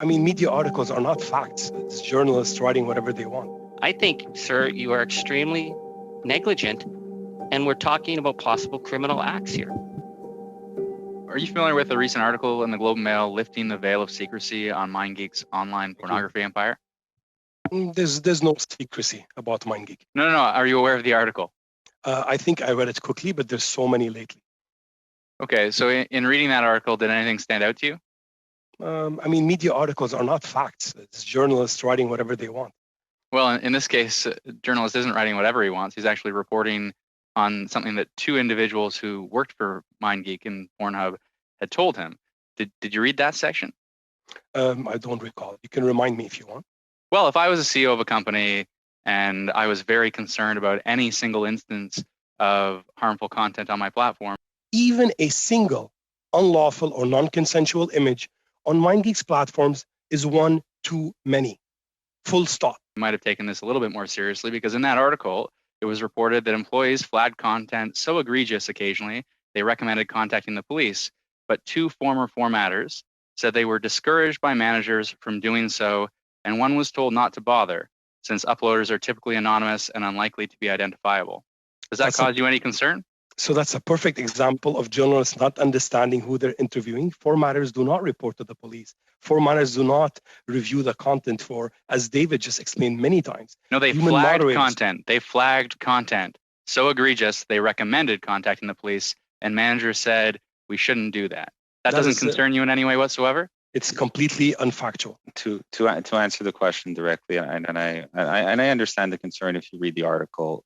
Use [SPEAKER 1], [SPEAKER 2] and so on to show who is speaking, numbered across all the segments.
[SPEAKER 1] I mean, media articles are not facts. It's journalists writing whatever they want.
[SPEAKER 2] I think, sir, you are extremely negligent, and we're talking about possible criminal acts here.
[SPEAKER 3] Are you familiar with a recent article in the Globe and Mail lifting the veil of secrecy on MindGeek's online pornography empire?
[SPEAKER 1] There's no secrecy about MindGeek.
[SPEAKER 3] No. Are you aware of the article?
[SPEAKER 1] I think I read it quickly, but there's so many lately.
[SPEAKER 3] Okay, so in reading that article, did anything stand out to you?
[SPEAKER 1] I mean, media articles are not facts. It's journalists writing whatever they want.
[SPEAKER 3] Well, in this case, a journalist isn't writing whatever he wants. He's actually reporting on something that two individuals who worked for MindGeek and Pornhub had told him. Did you read that section?
[SPEAKER 1] I don't recall. You can remind me if you want.
[SPEAKER 3] Well, if I was a CEO of a company and I was very concerned about any single instance of harmful content on my platform,
[SPEAKER 1] even a single unlawful or non-consensual image on MindGeek's platforms is one too many. Full stop.
[SPEAKER 3] I might have taken this a little bit more seriously, because in that article, it was reported that employees flagged content so egregious occasionally, they recommended contacting the police. But two former formatters said they were discouraged by managers from doing so, and one was told not to bother, since uploaders are typically anonymous and unlikely to be identifiable. Does that cause you any concern?
[SPEAKER 1] So that's a perfect example of journalists not understanding who they're interviewing. Formatters do not report to the police. Formatters do not review the content for, as David just explained many times.
[SPEAKER 3] No, they flagged content. They flagged content so egregious, they recommended contacting the police, and managers said, we shouldn't do that. That doesn't concern you in any way whatsoever?
[SPEAKER 1] It's completely unfactual.
[SPEAKER 4] To answer the question directly, and I understand the concern if you read the article.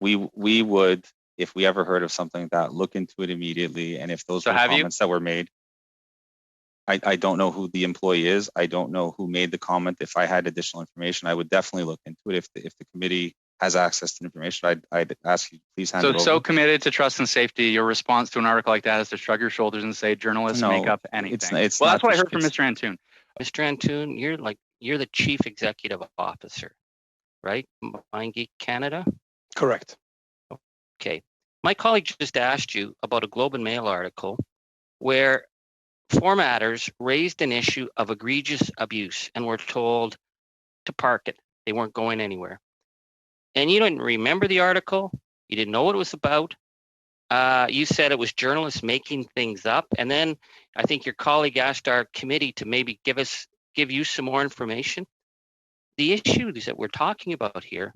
[SPEAKER 4] We would, if we ever heard of something like that, look into it immediately. And if those were comments that were made, I don't know who the employee is. I don't know who made the comment. If I had additional information, I would definitely look into it. If the committee has access to information, I'd ask you to please hand it over.
[SPEAKER 3] So committed to trust and safety, your response to an article like that is to shrug your shoulders and say journalists make up anything.
[SPEAKER 4] It's
[SPEAKER 3] well, that's what I heard from Mr. Antoon.
[SPEAKER 2] Mr. Antoon, you're the chief executive officer, right? MindGeek Canada?
[SPEAKER 1] Correct.
[SPEAKER 2] Okay. My colleague just asked you about a Globe and Mail article where formatters raised an issue of egregious abuse and were told to park it. They weren't going anywhere. And you didn't remember the article. You didn't know what it was about. You said it was journalists making things up. And then I think your colleague asked our committee to maybe give you some more information. The issue that we're talking about here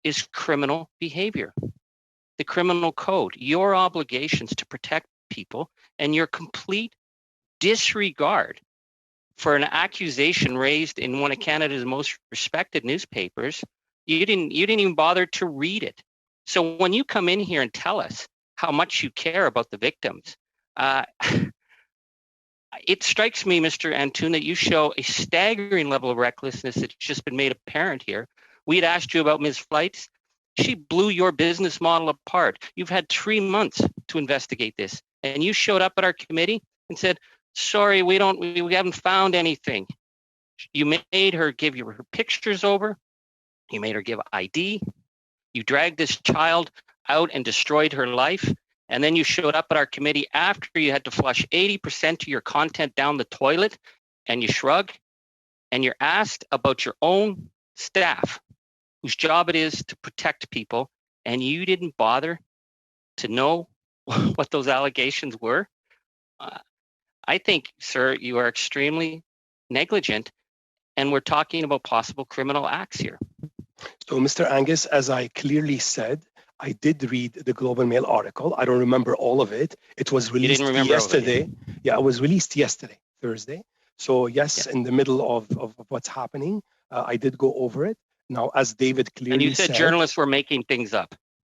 [SPEAKER 2] is criminal behavior. The criminal code, your obligations to protect people, and your complete disregard for an accusation raised in one of Canada's most respected newspapers. You didn't even bother to read it. So when you come in here and tell us how much you care about the victims, it strikes me, Mr. Antoon, that you show a staggering level of recklessness that's just been made apparent here. We had asked you about Ms. Flights. She blew your business model apart. You've had 3 months to investigate this, and you showed up at our committee and said, sorry, we haven't found anything. You made her give you her pictures over. You made her give ID. You dragged this child out and destroyed her life. And then you showed up at our committee after you had to flush 80% of your content down the toilet, and you shrug, and you're asked about your own staff, whose job it is to protect people, and you didn't bother to know what those allegations were. I think, sir, you are extremely negligent, and we're talking about possible criminal acts here.
[SPEAKER 1] So, Mr. Angus, as I clearly said, I did read the Globe and Mail article. I don't remember all of it. It was released yesterday. Yeah, it was released yesterday, Thursday. So yes, in the middle of what's happening, I did go over it. Now, as David clearly said...
[SPEAKER 2] And you said journalists were making things up.